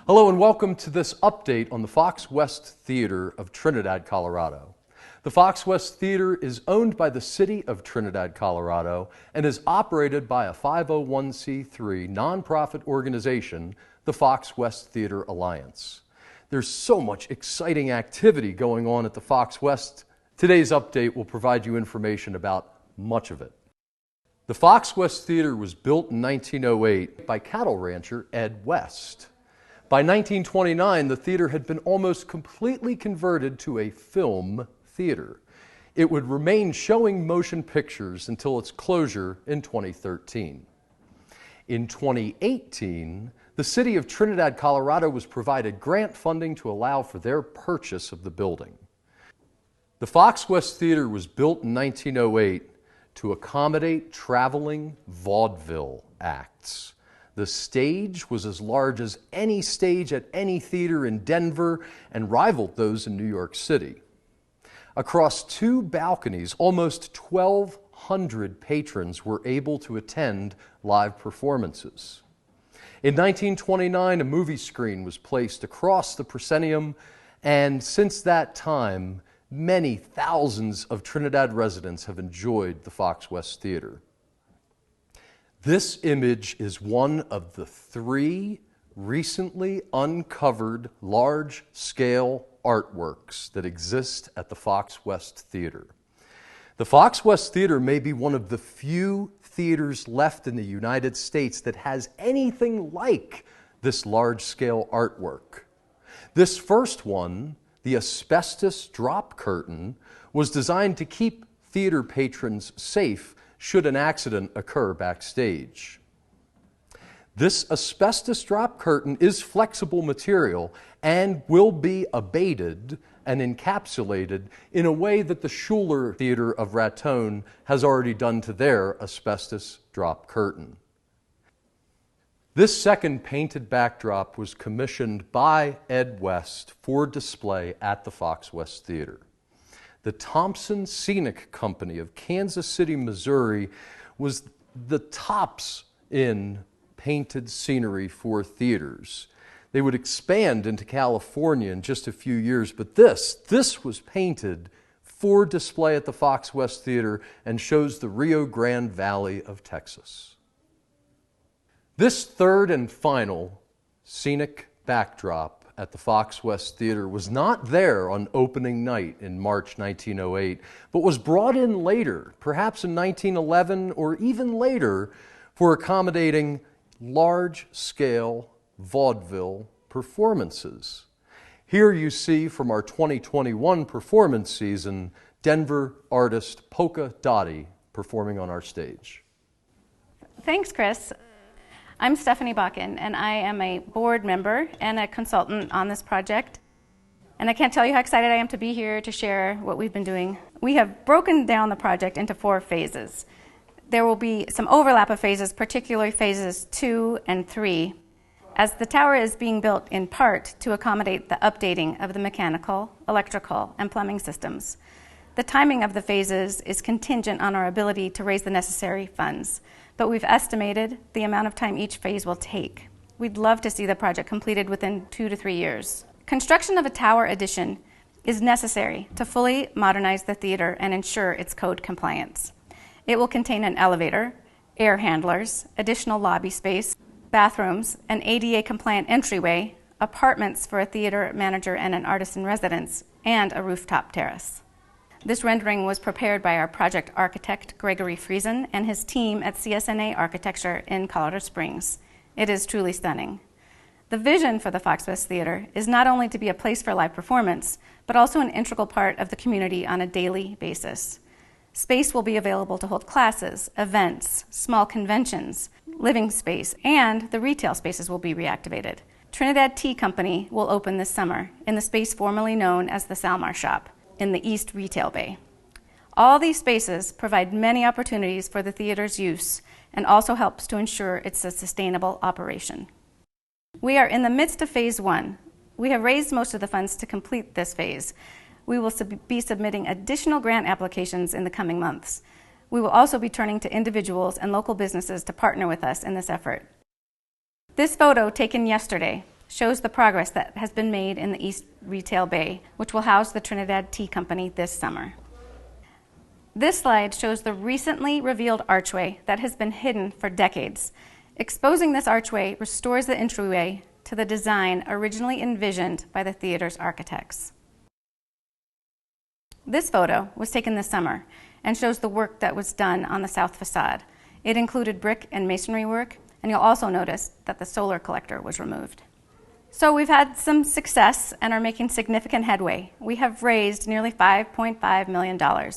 Hello and welcome to this update on the Fox West Theater of Trinidad, Colorado. The Fox West Theater is owned by the City of Trinidad, Colorado, and is operated by a 501c3 nonprofit organization, the Fox West Theater Alliance. There's so much exciting activity going on at the Fox West. Today's update will provide you information about much of it. The Fox West Theater was built in 1908 by cattle rancher Ed West. By 1929, the theater had been almost completely converted to a film theater. It would remain showing motion pictures until its closure in 2013. In 2018, the City of Trinidad, Colorado was provided grant funding to allow for their purchase of the building. The Fox West Theater was built in 1908 to accommodate traveling vaudeville acts. The stage was as large as any stage at any theater in Denver and rivaled those in New York City. Across two balconies, almost 1,200 patrons were able to attend live performances. In 1929, a movie screen was placed across the proscenium, and since that time, many thousands of Trinidad residents have enjoyed the Fox West Theater. This image is one of the three recently uncovered large-scale artworks that exist at the Fox West Theater. The Fox West Theater may be one of the few theaters left in the United States that has anything like this large-scale artwork. This first one, the asbestos drop curtain, was designed to keep theater patrons safe should an accident occur backstage. This asbestos drop curtain is flexible material and will be abated and encapsulated in a way that the Schuler Theater of Raton has already done to their asbestos drop curtain. This second painted backdrop was commissioned by Ed West for display at the Fox West Theater. The Thompson Scenic Company of Kansas City, Missouri was the tops in painted scenery for theaters. They would expand into California in just a few years, but this was painted for display at the Fox West Theater and shows the Rio Grande Valley of Texas. This third and final scenic backdrop at the Fox West Theater was not there on opening night in March 1908, but was brought in later, perhaps in 1911 or even later, for accommodating large-scale vaudeville performances. Here you see from our 2021 performance season, Denver artist Polka Dottie performing on our stage. Thanks, Chris. I'm Stephanie Bakken, and I am a board member and a consultant on this project. And I can't tell you how excited I am to be here to share what we've been doing. We have broken down the project into 4 phases. There will be some overlap of phases, particularly phases 2 and 3, as the tower is being built in part to accommodate the updating of the mechanical, electrical, and plumbing systems. The timing of the phases is contingent on our ability to raise the necessary funds, but we've estimated the amount of time each phase will take. We'd love to see the project completed within 2 to 3 years. Construction of a tower addition is necessary to fully modernize the theater and ensure its code compliance. It will contain an elevator, air handlers, additional lobby space, bathrooms, an ADA-compliant entryway, apartments for a theater manager and an artist in residence, and a rooftop terrace. This rendering was prepared by our project architect, Gregory Friesen, and his team at CSNA Architecture in Colorado Springs. It is truly stunning. The vision for the Fox West Theater is not only to be a place for live performance, but also an integral part of the community on a daily basis. Space will be available to hold classes, events, small conventions, living space, and the retail spaces will be reactivated. Trinidad Tea Company will open this summer in the space formerly known as the Salmar Shop in the East Retail Bay. All these spaces provide many opportunities for the theater's use and also helps to ensure it's a sustainable operation. We are in the midst of phase 1. We have raised most of the funds to complete this phase. We will be submitting additional grant applications in the coming months. We will also be turning to individuals and local businesses to partner with us in this effort. This photo, taken yesterday, shows the progress that has been made in the East Retail Bay, which will house the Trinidad Tea Company this summer. This slide shows the recently revealed archway that has been hidden for decades. Exposing this archway restores the entryway to the design originally envisioned by the theater's architects. This photo was taken this summer and shows the work that was done on the south facade. It included brick and masonry work, and you'll also notice that the solar collector was removed. So we've had some success and are making significant headway. We have raised nearly $5.5 million,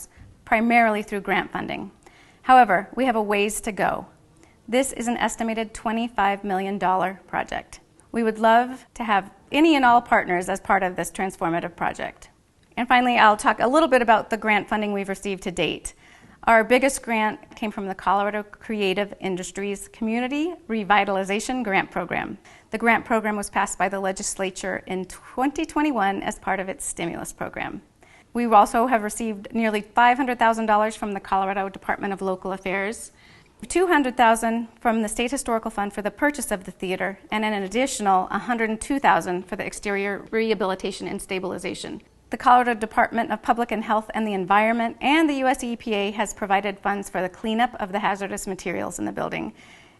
primarily through grant funding. However, we have a ways to go. This is an estimated $25 million project. We would love to have any and all partners as part of this transformative project. And finally, I'll talk a little bit about the grant funding we've received to date. Our biggest grant came from the Colorado Creative Industries Community Revitalization Grant Program. The grant program was passed by the legislature in 2021 as part of its stimulus program. We also have received nearly $500,000 from the Colorado Department of Local Affairs, $200,000 from the State Historical Fund for the purchase of the theater, and an additional $102,000 for the exterior rehabilitation and stabilization. The Colorado Department of Public and Health and the Environment and the US EPA has provided funds for the cleanup of the hazardous materials in the building.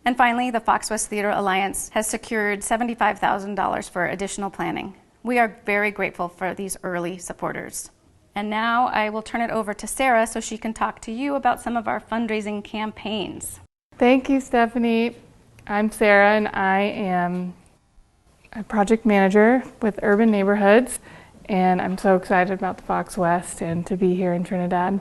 And finally, the Fox West Theater Alliance has secured $75,000 for additional planning. We are very grateful for these early supporters. And now I will turn it over to Sarah so she can talk to you about some of our fundraising campaigns. Thank you, Stephanie. I'm Sarah, and I am a project manager with Urban Neighborhoods, and I'm so excited about the Fox West and to be here in Trinidad.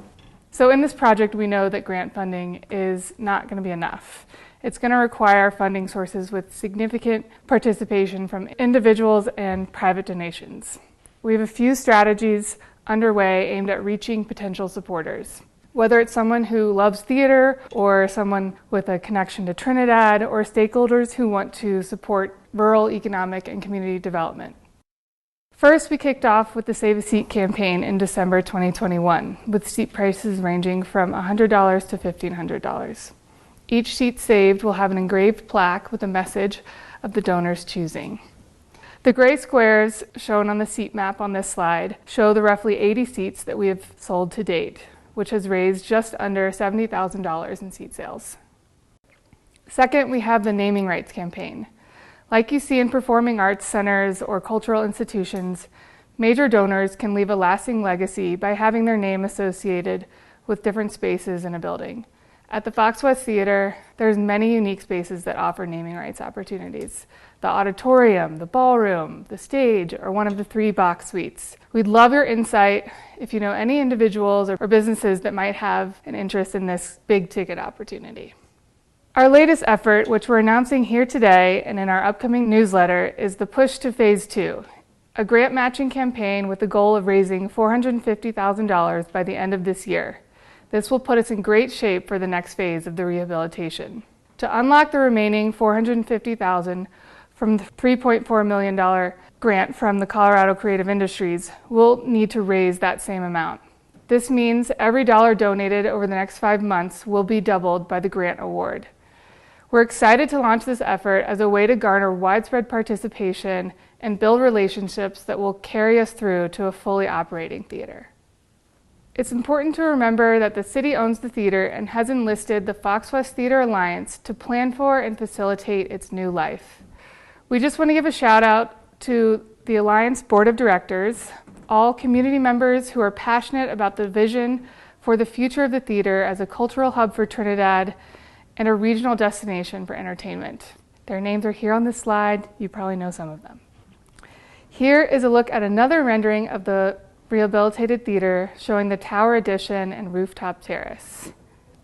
So in this project, we know that grant funding is not going to be enough. It's going to require funding sources with significant participation from individuals and private donations. We have a few strategies underway aimed at reaching potential supporters. Whether it's someone who loves theater or someone with a connection to Trinidad or stakeholders who want to support rural economic and community development. First, we kicked off with the Save a Seat campaign in December 2021, with seat prices ranging from $100 to $1,500. Each seat saved will have an engraved plaque with a message of the donor's choosing. The gray squares shown on the seat map on this slide show the roughly 80 seats that we have sold to date, which has raised just under $70,000 in seat sales. Second, we have the naming rights campaign. Like you see in performing arts centers or cultural institutions, major donors can leave a lasting legacy by having their name associated with different spaces in a building. At the Fox West Theater, there's many unique spaces that offer naming rights opportunities. The auditorium, the ballroom, the stage, or one of the 3 box suites. We'd love your insight if you know any individuals or businesses that might have an interest in this big ticket opportunity. Our latest effort, which we're announcing here today and in our upcoming newsletter, is the Push to Phase 2, a grant matching campaign with the goal of raising $450,000 by the end of this year. This will put us in great shape for the next phase of the rehabilitation. To unlock the remaining $450,000 from the $3.4 million grant from the Colorado Creative Industries, we'll need to raise that same amount. This means every dollar donated over the next 5 months will be doubled by the grant award. We're excited to launch this effort as a way to garner widespread participation and build relationships that will carry us through to a fully operating theater. It's important to remember that the city owns the theater and has enlisted the Fox West Theater Alliance to plan for and facilitate its new life. We just want to give a shout out to the Alliance Board of Directors, all community members who are passionate about the vision for the future of the theater as a cultural hub for Trinidad and a regional destination for entertainment. Their names are here on this slide. You probably know some of them. Here is a look at another rendering of the rehabilitated theater showing the tower addition and rooftop terrace.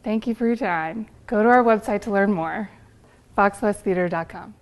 Thank you for your time. Go to our website to learn more, foxwesttheater.com.